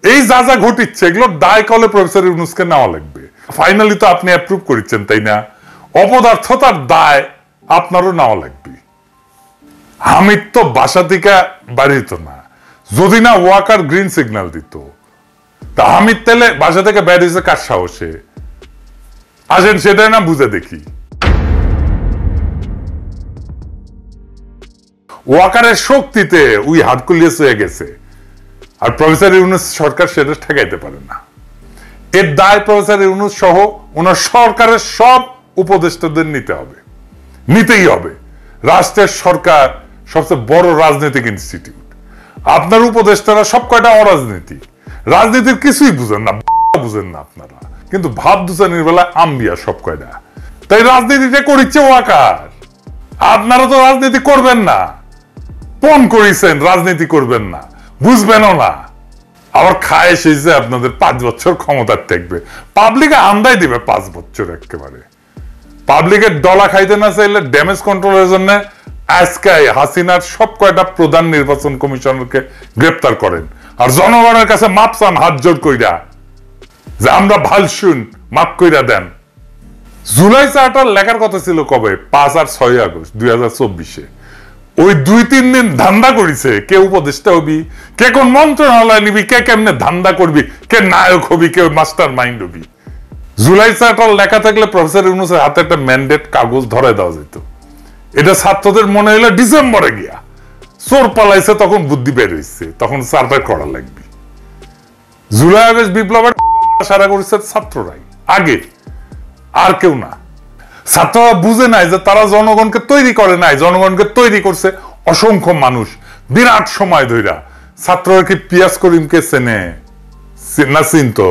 এই যা যা ঘটিচ্ছে এগুলোর দায় কলে প্রফেসর ইউনূসকে নেওয়া লাগবে। ফাইনালি তো আপনি অ্যাপ্রুভ করেছেন, তাই না? অপদার্থতার দায় আপনারও নেওয়া লাগবে। হামিদ তো বাসা থেকে বাড়িত না, যদি না ওয়াকার গ্রিন সিগন্যাল দিত। তা হামিদ তেলে বাসা থেকে বেরিয়েছে কার সাহসে? আসেন সেটাই না বুঝে দেখি। ওয়াকারের শক্তিতে উই হারকুলিয়াস হয়ে গেছে, আর প্রফেসর ইউনূস সরকার সেটা ঠেকাইতে পারে না। এর দায় প্রফেসর ইউনূস সহ ওনার সরকারের সব উপদেষ্টাদের নিতে হবে, নিতেই হবে। রাষ্ট্রের সরকার সবচেয়ে বড় রাজনৈতিক ইনস্টিটিউট। আপনার উপদেষ্টারা সব কয়টা অরাজনীতিক, রাজনীতির কিছুই বুঝেন না, বুঝেন না আপনারা, কিন্তু ভাব দুচানির বেলায় আম্বিয়া সব কয়টা। তাই রাজনীতিটা করিচ্ছে ওয়াকার। আপনারা তো রাজনীতি করবেন না, পণ করেছেন রাজনীতি করবেন না, বুঝবেনও না। আবার খায় এসেছে আপনাদের 5 বছর ক্ষমতার থাকবে, পাবলিকে আন্দাই দিবে 5 বছর। একেবারে পাবলিকের ডলা খাইতে না চাইলে ড্যামেজ কন্ট্রোলের জন্য আজকে হাসিনার সব কয়টা প্রধান নির্বাচন কমিশনারকে গ্রেপ্তার করেন, আর জনগণের কাছে মাপ চান হাত জোর কইরা যে আমরা ভাল শুন, মাপ কইরা দেন। জুলাই চার্টার লেখার কথা ছিল কবে? 5 আর 6 আগস্ট 2024-এ। ওই 2-3 দিন ধান্দা করেছে, কে উপদেষ্টা হবি, কে কোন মন্ত্রণালয় নিবি, কে কেমনে ধান্দা করবি, কে নায়ক হবি, কে মাস্টার মাইন্ড হবি। জুলাই চার্টার লেখা থাকলে প্রফেসর ইউনূসের হাতে একটা ম্যান্ডেট কাগজ ধরে দেওয়া যেত। এটা ছাত্রদের মনে হইলো ডিসেম্বরে গিয়া চোর পালাইছে, তখন বুদ্ধি বের হয়েছে, তখন চার্টার করা লাগবে। জুলাই আগস্ট বিপ্লবের সারা করেছে ছাত্ররাই আগে, আর কেউ না। ছাত্ররা বুঝে নাই যে তারা জনগণকে তৈরি করে নাই, জনগণকে তৈরি করছে অসংখ্য মানুষ বিরাট সময় ধইরা। ছাত্ররা কি পিয়াস করিমকে চেনে না? চিনতো?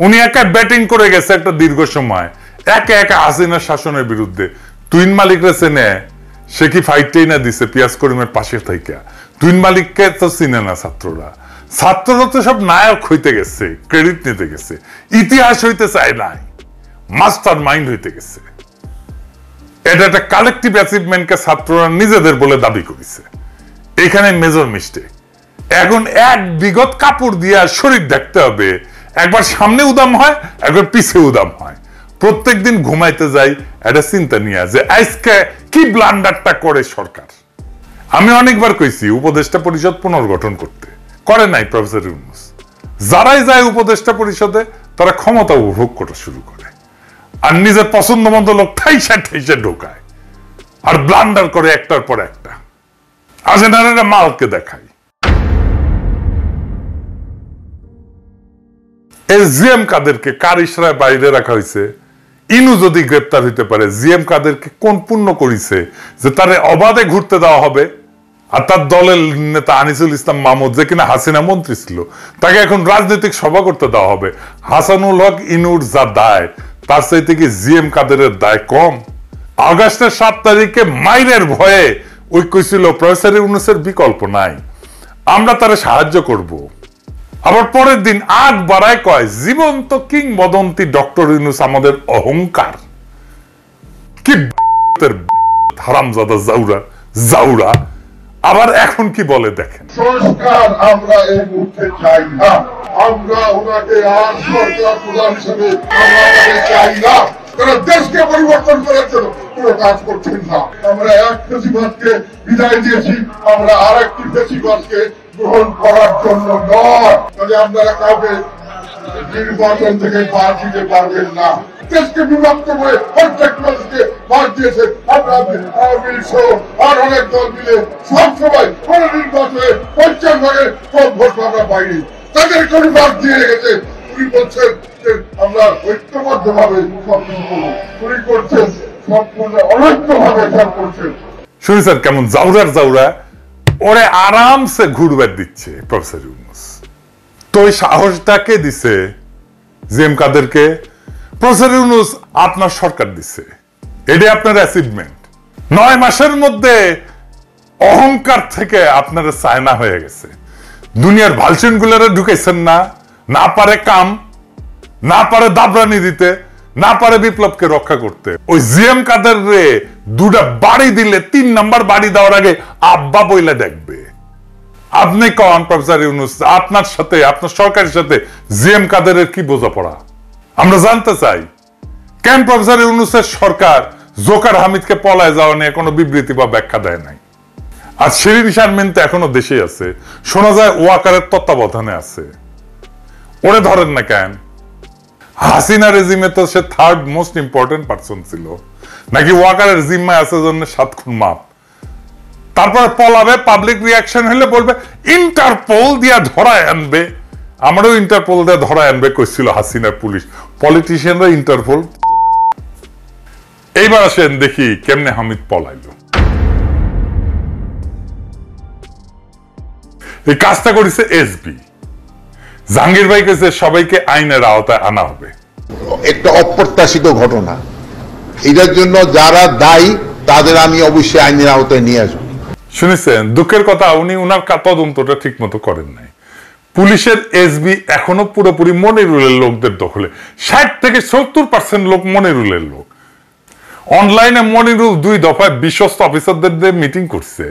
উনি একা ব্যাটিং করে গেছে একটা দীর্ঘ সময়, একা একা হাসিনার শাসনের বিরুদ্ধে। তুইন মালিকরে চেনে? সে কি ফাইটটাই না দিছে পিয়াস করিমের পাশে থেকে? তুইন মালিককে তো চিনে না ছাত্ররা। ছাত্ররা তো সব নায়ক হইতে গেছে, ক্রেডিট নিতে গেছে, ইতিহাস হইতে চায় নাই, মাস্টার মাইন্ড হইতে গেছে। এটা একটা কালেকটিভ অ্যাচিভমেন্টকে ছাত্ররা নিজেদের বলে দাবি করেছে। এখানে মেজর মিস্টেক। এখন এক বিগত কাপড় দিয়ে শরীর দেখতে হবে, একবার সামনে উদাম হয়, একবার পিছে উদাম হয়। প্রত্যেকদিন ঘুমাইতে যাই একটা চিন্তা নিয়ে যে আজকে কি ব্লান্ডারটা করে সরকার। আমি অনেকবার কইছি উপদেষ্টা পরিষদ পুনর্গঠন করতে, করে নাই প্রফেসর ইউনূস। যারাই যায় উপদেষ্টা পরিষদে তারা ক্ষমতা উপভোগ করা শুরু করে, আর নিজের পছন্দ মতো লোক ঠাইসা ঠাইসা ঢোকায়, আর ব্লান্ডার করে একটার পর একটা। আসেন আর একটা মালকে দেখাই। জিএম কাদেরকে কার ইশরায় বাইরে রাখা হয়েছে? ইনু যদি গ্রেপ্তার হইতে পারে, জিএম কাদেরকে কোন পুণ্য করিছে যে তারে অবাধে ঘুরতে দেওয়া হবে? আর তার দলের নেতা আনিসুল ইসলাম মাহমুদ, যে কিনা হাসিনা মন্ত্রী ছিল, তাকে এখন রাজনৈতিক সভা করতে দেওয়া হবে। হাসানুল হক ইনুর যা দায়, তার চাইতে কি জিএম কাদেরের দায় কম? আগস্টের 7 তারিখে মাইরের ভয়ে ওই কইছিল প্রফেসর ইউনূসের বিকল্প নাই, আমরা তারে সাহায্য করব। আবার পরের দিন আগ বাড়ায় কয় জীবন্ত কিংবদন্তি ডক্টর ইউনূস আমাদের অহংকার। কি হারামজাদা জাউরা জাউরা। আবার এখন কি বলে দেখেন, সংস্কার আমরা এই মুহূর্তে চাই না, আমরা ওনাকে আর সরকার প্রধান হিসেবে আমরা চাই না। তারা দেশকে পরিবর্তন করার জন্য কোনো কাজ করছেন না। আমরা এক ফেসিবাদকে বিদায় দিয়েছি, আমরা আর একটি ফেসিবাদকে গ্রহণ করার জন্য নয়। তাহলে আপনারা কাউকে নির্বাচন থেকে বাদ দিতে পারবেন না। দেশকে বিভক্ত করে প্রত্যেক মানুষকে বাদ দিয়েছে। আমরা আর অনেক দল মিলে সবসময় কোন নির্বাচনে 50 ভাগের কম ভোট আমরা পাইনি, তাদের কোন বাদ দিয়ে রেখেছে। উনি বলছেন যে আমরা ঐক্যবদ্ধ ভাবে সবকিছু করবো, উনি করছেন সম্পূর্ণ অনৈক্য ভাবে সব করছেন। শুনেছেন কেমন জাউরার জাউরা? ওরে আরামসে ঘুরবার দিচ্ছে প্রফেসর ইউনূস। তো ওই সাহসটাকে দিছে জিএম কাদেরকে? প্রফেসর ইউনূস আপনার সরকার দিছে, এটাই আপনার অ্যাচিভমেন্ট। 9 মাসের মধ্যে অহংকার থেকে আপনার চায়না হয়ে গেছে। দুনিয়ার ভালসিন গুলারে ঢুকাইছেন না, না পারে কাম, না পারে দাবরানি দিতে, না পারে বিপ্লবকে রক্ষা করতে। ওই জিএম কাদের রে 2টা বাড়ি দিলে 3 নাম্বার বাড়ি দেওয়ার আগে আব্বা বইলা দেখবে। আপনি কন প্রফেসর ইউনূস, আপনার সাথে আপনার সরকারের সাথে জিএম কাদেরের কি বোঝাপড়া আমরা জানতে চাই। কেন প্রফেসর ইউনূসের সরকার জোকার হামিদকে পলায় যাওয়া নিয়ে কোনো বিবৃতি বা ব্যাখ্যা দেয় নাই? আর শিরিন শারমিন তো এখনো দেশে আছে, শোনা যায় ওয়াকারের তত্ত্বাবধানে আছে। ওরে ধরেন না কেন? হাসিনা রেজিমে তো সে থার্ড মোস্ট ইম্পর্টেন্ট পারসন ছিল, নাকি ওয়াকারের জিম্মায় আছে জন্য 7 খুন মাপ? তারপরে পলাবে, পাবলিক রিয়াকশন হলে বলবে ইন্টারপোল দিয়া ধরায় আনবে। আমারও ইন্টারপোল দিয়ে ধরায় আনবে কইছিল হাসিনার পুলিশ। পলিটিশিয়ানরা ইন্টারপোল। এইবার আসেন দেখি কেমনে হামিদ পলাইলো। এই কাজটা করেছে এসবি। জাহাঙ্গীর ভাই কইছে সবাইকে আইনের আওতায় আনা হবে। একটা অপ্রত্যাশিত ঘটনা, এটার জন্য যারা দায়ী তাদের আমি অবশ্যই আইনের আওতায় নিয়ে আসবো। শুনেছেন, দুঃখের কথা উনি উনার তদন্তটা ঠিক মতো করেন নাই। পুলিশের এসবি এখনো পুরোপুরি মনিরুলের লোকদের দখলে। 60 থেকে 70% লোক মনিরুলের লোক। অনলাইনে মনিরুল 2 দফায় বিশ্বস্ত অফিসারদের দিয়ে মিটিং করছে।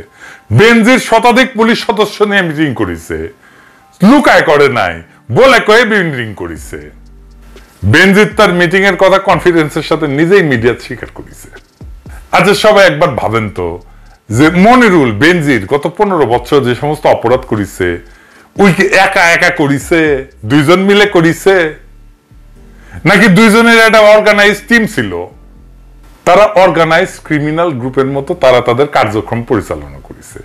বেনজির শতাধিক পুলিশ সদস্য নিয়ে মিটিং করেছে, লুকায় করে নাই, বলে কয়ে মিটিং করেছে। বেনজির তার মিটিং এর কথা কনফিডেন্সের সাথে নিজেই মিডিয়া স্বীকার করেছে। আচ্ছা সবাই একবার ভাবেন তো, যে মনিরুল বেনজির গত 15 বছর যে সমস্ত অপরাধ করেছে, ওই কি একা একা করেছে, দুইজন মিলে করেছে, নাকি দুইজনের একটা অর্গানাইজ টিম ছিল? তারা অর্গানাইজ ক্রিমিনাল গ্রুপের মতো তারা তাদের কার্যক্রম পরিচালনা করেছে।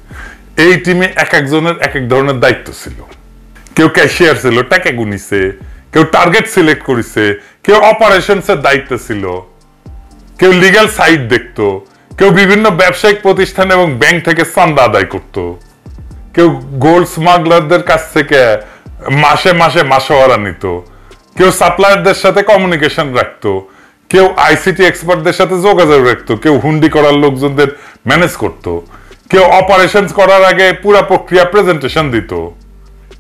এই টিমে এক একজনের এক এক ধরনের দায়িত্ব ছিল। কেউ ক্যাশিয়ার ছিল, টাকা গুনিছে, কেউ টার্গেট সিলেক্ট করেছে, কেউ অপারেশনস এর দায়িত্ব ছিল, কেউ লিগ্যাল সাইট দেখতো, কেউ বিভিন্ন ব্যবসায়িক প্রতিষ্ঠান এবং ব্যাংক থেকে চাঁদা আদায় করত, কেউ গোল্ড স্মাগলারদের কাছ থেকে মাসে মাসে মাসোয়ারা নিত, কেউ সাপ্লায়ারদের সাথে কমিউনিকেশন রাখতো, কেউ আইসিটি এক্সপার্টদের সাথে যোগাযোগ রাখতো, কেউ হুন্ডি করার লোকজনদের ম্যানেজ করত, কেউ অপারেশন করার আগে পুরো প্রক্রিয়া প্রেজেন্টেশন দিত,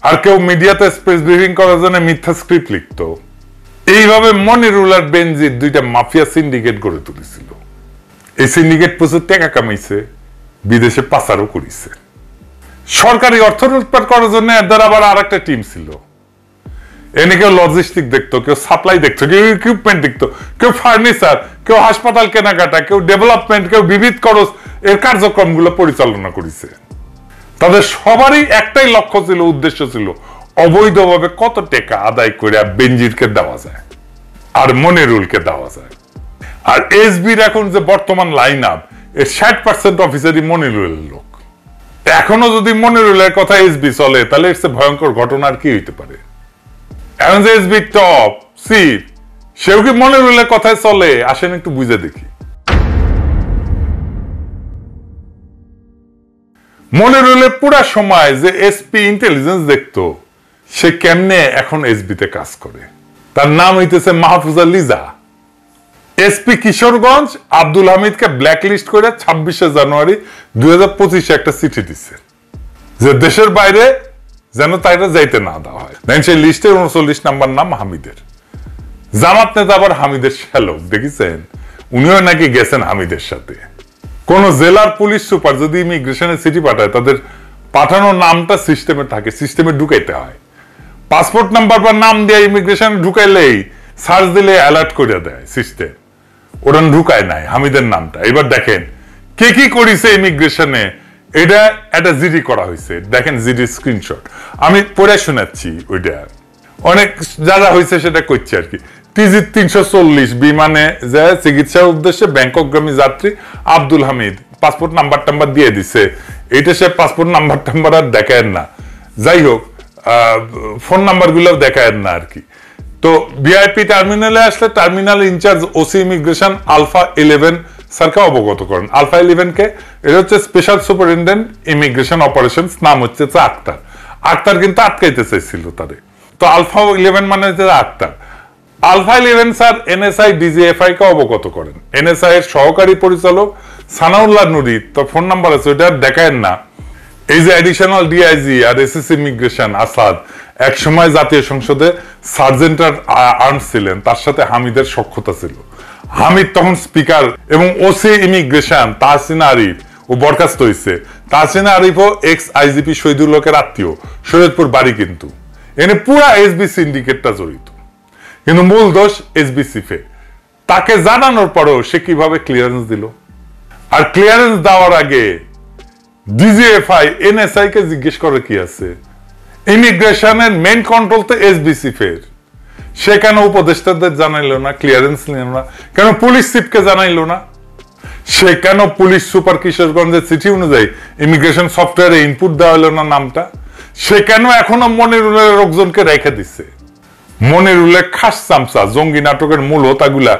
আর কেউ মিডিয়াতে স্পেস ব্রিফিং করার জন্য মিথ্যা স্ক্রিপ্ট লিখত। এইভাবে মনিরুল আর বেনজির 2টা মাফিয়া সিন্ডিকেট গড়ে তুলেছিল। এই সিন্ডিকেট প্রচুর টাকা কামাইছে, বিদেশে পাচারও করেছে। সরকারি অর্থ লুটপাট করার জন্য এদের আবার আর একটা টিম ছিল। এনে কেউ লজিস্টিক দেখতো, কেউ সাপ্লাই দেখতো, কেউ ইকুইপমেন্ট দেখতো, কেউ ফার্নিচার, কেউ হাসপাতাল কেনাকাটা, কেউ ডেভেলপমেন্ট, কেউ বিবিধ খরচ এর কার্যক্রমগুলো পরিচালনা করেছে। তাদের সবারই একটাই লক্ষ্য ছিল, উদ্দেশ্য ছিল অবৈধভাবে কত টাকা আদায় করে বেনজিরকে দেওয়া যায় আর মনিরুলকে দেওয়া যায়। আর এসবির এখন যে বর্তমান লাইন আপ, এর 60% অফিসারই মনিরুলের লোক। এখনো যদি মনিরুলের কথা এসবি চলে, তাহলে এর ভয়ঙ্কর ঘটনা আর কি হইতে পারে? এখন যে এসবি টপ চিফ, সেও কি মনিরুলের কথায় চলে? আসেন একটু বুঝে দেখি। মনিরুলের পুরা সময় যে এসপি ইন্টেলিজেন্স দেখতো, সে কেমনে এখন এসবিতে কাজ করে? তার নাম হইতেছে মাহফুজা লিজা। এসপি কিশোরগঞ্জ আব্দুল হামিদকে ব্ল্যাকলিস্ট করে 26শে জানুয়ারি 2025 একটা চিঠি দিচ্ছে যে দেশের বাইরে যেন তাইরা যাইতে না দেওয়া হয়। দেখেন সেই লিস্টের 39 নাম্বার নাম হামিদের। জামাত নেতা আবার হামিদের শ্যালক, দেখেছেন? উনিও নাকি গেছেন হামিদের সাথে। কোন জেলার পুলিশ সুপার যদি ইমিগ্রেশনের চিঠি পাঠায়, তাদের পাঠানোর নামটা সিস্টেমে থাকে, সিস্টেমে ঢুকাইতে হয়। পাসপোর্ট নাম্বার বা নাম দিয়ে ইমিগ্রেশনে ঢুকাইলেই সার্চ দিলে অ্যালার্ট করে দেয় সিস্টেম। ওরা ঢুকায় নাই হামিদের নামটা। এবার দেখেন কে কি করেছে ইমিগ্রেশনে, এটা একটা জিডি করা হয়েছে। দেখেন জিডি স্ক্রিনশট, আমি পড়ে শোনাচ্ছি। ওইটা অনেক যা যা হয়েছে সেটা করছি আর কি। টিজি 340 বিমানে যে চিকিৎসার উদ্দেশ্যে ব্যাংককগামী যাত্রী আব্দুল হামিদ পাসপোর্ট নাম্বার টাম্বার দিয়ে দিছে। এইটা সে পাসপোর্ট নাম্বার টাম্বার আর দেখায় না, যাই হোক ফোন নাম্বার গুলো দেখায় না আর কি। তো ভিআইপি টার্মিনালে আসলে terminal in charge OC immigration alpha 11 স্যারকে অবগত করেন। আলফা 11 কে এটা হচ্ছে স্পেশাল সুপারিনটেন্ডেন্ট ইমিগ্রেশন অপারেশনস, নাম হচ্ছে আক্তার। আক্তার কিন্তু আটকাইতে চাইছিল তারে, তো আলফা 11 মানে হচ্ছে Akhtar. Alpha 11 sir NSI DGFI কে অবগত করেন। এনএসআই এর সহকারী পরিচালক সানাউল্লাহ নুরি, তো ফোন নাম্বার আছে ওটা দেখায় না। এই যে অ্যাডিশনাল ডিআইজি আর এসএস ইমিগ্রেশন আসাদ এক সময় জাতীয় সংসদে সার্জেন্ট আর্মস ছিলেন, তার সাথে হামিদের সখ্যতা ছিল। হামিদ তখন স্পিকার এবং ওসি ইমিগ্রেশন তাহসিনা আরিফ ও বরখাস্ত হয়েছে। তাহসিনা আরিফও এক্স আইজিপি শহীদুল হকের আত্মীয়, শরীয়তপুর বাড়ি, কিন্তু এনে পুরা এসবি সিন্ডিকেটটা জড়িত। কিন্তু মূল দোষ এসবিসিফে। তাকে জানানোর পরেও সে কিভাবে ক্লিয়ারেন্স দিল? আর ক্লিয়ারেন্স দেওয়ার আগে ডিজিএফআই এনএসআই কে জিজ্ঞেস করে কি আছে? ইমিগ্রেশনের মেইন কন্ট্রোল তো এসবিসিফের, সে কেন উপদেষ্টাদের জানাইলো না, ক্লিয়ারেন্স নিল না? কেন পুলিশ চিফকে জানাইলো না? সে কেন পুলিশ সুপার কিশোরগঞ্জের চিঠি অনুযায়ী ইমিগ্রেশন সফটওয়্যারে ইনপুট দেওয়া হলো না নামটা? সে কেন এখনো মনিরুলের লোকজনকে রেখে দিচ্ছে? মনিরুলের খাস চামচা জঙ্গি নাটকের মূল হোতাগুলা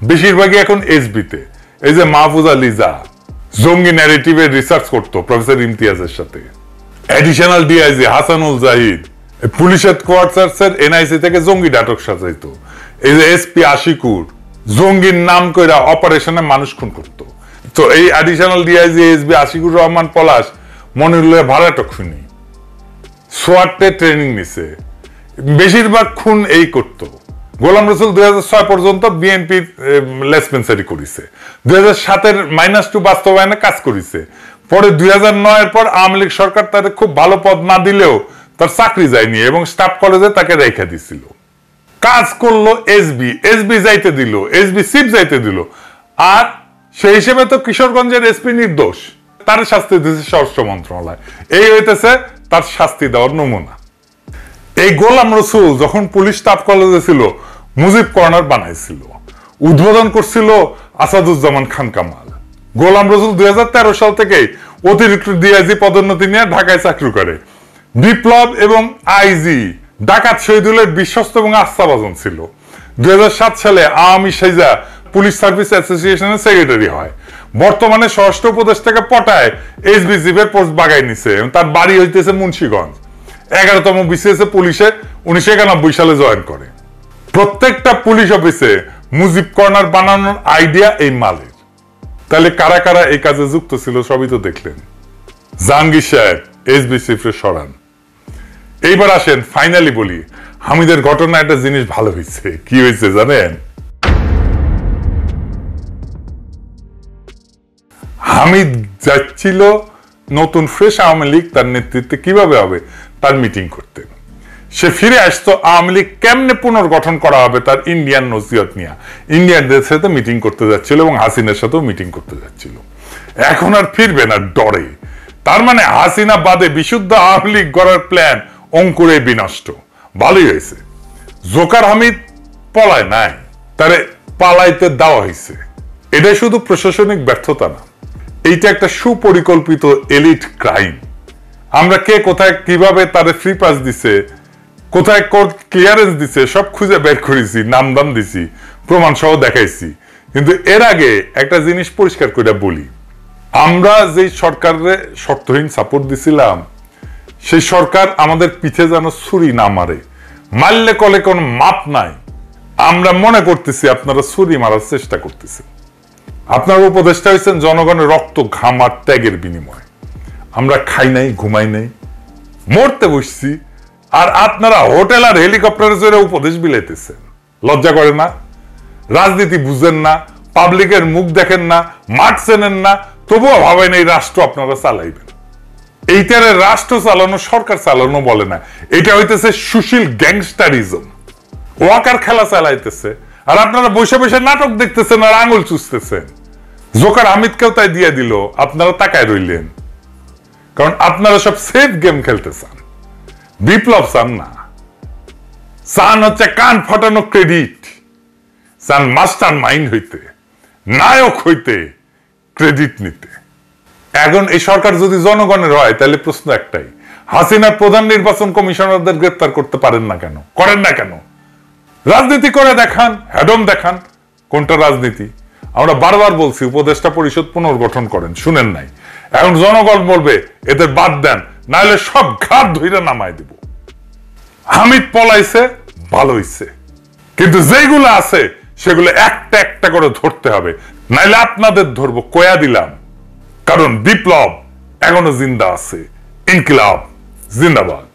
বেশিরভাগই এখন এসবিতে। এই যে মাহফুজা লিজা জঙ্গি ন্যারেটিভের রিসার্চ করতো প্রফেসর ইমতিয়াজের সাথে, additional DIG Hasanul Zahid police হেডকোয়ার্টার্সের এনআইসি থেকে জঙ্গি নাটক সাজাইতো। এই যে এসপি আশিকুর জঙ্গির নাম কইরা অপারেশনে মানুষ খুন করতো। তো এই additional DIG SB Ashiqur Rahman Palash মনিরুলের ভাড়াটক শুনি, সোয়াটে ট্রেনিং নিছে, বেশিরভাগ খুন এই করত। গোলাম রসুল 2006 পর্যন্ত বিএনপি লেসপেন্সারি করেছে, 2007-এর -2 বাস্তবায়নে কাজ করেছে। পরে 2009-এর পর আওয়ামী লীগ সরকার তাদের খুব ভালো পদ না দিলেও তার চাকরি যায়নি এবং স্টাফ কলেজে তাকে রেখে দিছিল। কাজ করলো এসবি যাইতে দিল, এসবি চিফ যাইতে দিল। আর সেই হিসেবে তো কিশোরগঞ্জের এসপি নির্দোষ, তার শাস্তি দিয়েছে স্বরাষ্ট্র মন্ত্রণালয়। এই হইতেছে তার শাস্তি দেওয়ার নমুনা। এই গোলাম রসুল যখন পুলিশ স্টাফ কলেজে ছিল মুজিব কর্নার বানাইছিল, উদ্বোধন করছিল আসাদুজ্জামান খান কামাল। গোলাম রসুল 2013 সাল থেকে অতিরিক্ত ডিআইজি পদোন্নতি নিয়ে ঢাকায় চাকরি করে। বিপ্লব এবং আইজি ডাকাত শহীদুলের বিশ্বস্ত এবং আস্থাভাজন ছিল। 2007 সালে আওয়ামী সাইজা পুলিশ সার্ভিস অ্যাসোসিয়েশনের সেক্রেটারি হয়। বর্তমানে স্বরাষ্ট্র উপদেষ্টাকে পটায় এসবিসিফের পোস্ট বাগাই নিছে। তার বাড়ি হইতেছে মুন্সিগঞ্জ। 11তম বিসিএস পুলিশে 1991 সালে জয়েন করে। প্রত্যেকটা পুলিশ অফিসে মুজিব কর্নার বানানোর আইডিয়া এই মালের। তাহলে কারা কারা এই কাজে যুক্ত ছিল সবই তো দেখলেন। জাহাঙ্গীর সাহেব এসবিসিফে সরান। এইবার আসেন ফাইনালি বলি, হামিদের ঘটনা একটা জিনিস ভালো হয়েছে। কি হয়েছে জানেন? হামিদ যাচ্ছিল নতুন ফ্রেশ আওয়ামী লীগ তার নেতৃত্বে কিভাবে হবে তার মিটিং করতে। সে ফিরে আসতো আওয়ামী লীগ কেমনে পুনর্গঠন করা হবে তার ইন্ডিয়ান নসিহত নিয়ে ইন্ডিয়ানদের সাথে মিটিং করতে যাচ্ছিল এবং হাসিনার সাথেও মিটিং করতে যাচ্ছিল। এখন আর ফিরবে না ডরে। তার মানে হাসিনা বাদে বিশুদ্ধ আওয়ামী লীগ গড়ার প্ল্যান অঙ্কুরে বিনষ্ট। ভালোই হয়েছে, জোকার হামিদ পলায় নাই, তারে পালাইতে দেওয়া হয়েছে। এটা শুধু প্রশাসনিক ব্যর্থতা না, এইটা একটা সুপরিকল্পিত এলিট ক্রাইম। আমরা কে কোথায় কিভাবে তারে ফ্রি পাস দিছে, কোথায় ক্লিয়ারেন্স দিছে সব খুঁজে বের করেছি, নামদাম দিছি, প্রমাণ সহ দেখাইছি। কিন্তু এর আগে একটা জিনিস পরিষ্কার করে বলি, আমরা যে সরকারের শর্তহীন সাপোর্ট দিছিলাম সেই সরকার আমাদের পিঠে যেন ছুরি না মারে। মারলে কলে কোনো মাপ নাই। আমরা মনে করতেছি আপনারা ছুরি মারার চেষ্টা করতেছেন। আপনার উপদেষ্টা হয়েছেন জনগণের রক্ত ঘাম আর ত্যাগের বিনিময়। আমরা খাই নাই, ঘুমাই নাই, মরতে বসছি, আর আপনারা হোটেল আর হেলিকপ্টারে চড়ে উপদেশ বিলাইতেছেন। লজ্জা করে না? রাজনীতি বুঝেন না, পাবলিকের মুখ দেখেন না, মাঠ চেনেন না, তবুও ভাবেন এই রাষ্ট্র আপনারা চালাইবেন। এইটারে রাষ্ট্র চালানো, সরকার চালানো বলে না, এটা হইতেছে সুশীল গ্যাংস্টারিজম। ওয়াকার খেলা চালাইতেছে আর আপনারা বসে বসে নাটক দেখতেছেন আর আঙুল চুষতেছেন। জোকার হামিদকেও তাই দিয়ে দিল, আপনারা তাকায় রইলেন। কারণ আপনারা সব সেফ গেম খেলতে চান, বিপ্লব চান না। চান হচ্ছে কান ফাটানো ক্রেডিট, চান মাস্টার মাইন্ড হইতে, নায়ক হইতে, ক্রেডিট নিতে। এখন এই সরকার যদি জনগণের হয় তাহলে প্রশ্ন একটাই, হাসিনার প্রধান নির্বাচন কমিশনারদের গ্রেপ্তার করতে পারেন না কেন, করেন না কেন? রাজনীতি করে দেখান, হ্যাডম দেখান। কোনটা রাজনীতি? আমরা বারবার বলছি উপদেষ্টা পরিষদ পুনর্গঠন করেন, শুনেন নাই। এখন জনগণ বলবে এদের বাদ দেন, নাহলে সব ঘাট ধইরা নামায় দিব। হামিদ পলাইছে, ভালো হইছে, কিন্তু যেগুলো আছে সেগুলো একটা একটা করে ধরতে হবে, নাইলে আপনাদের ধরবো, কয়া দিলাম। কারণ বিপ্লব এখনো জিন্দা আছে। ইনকিলাব জিন্দাবাদ।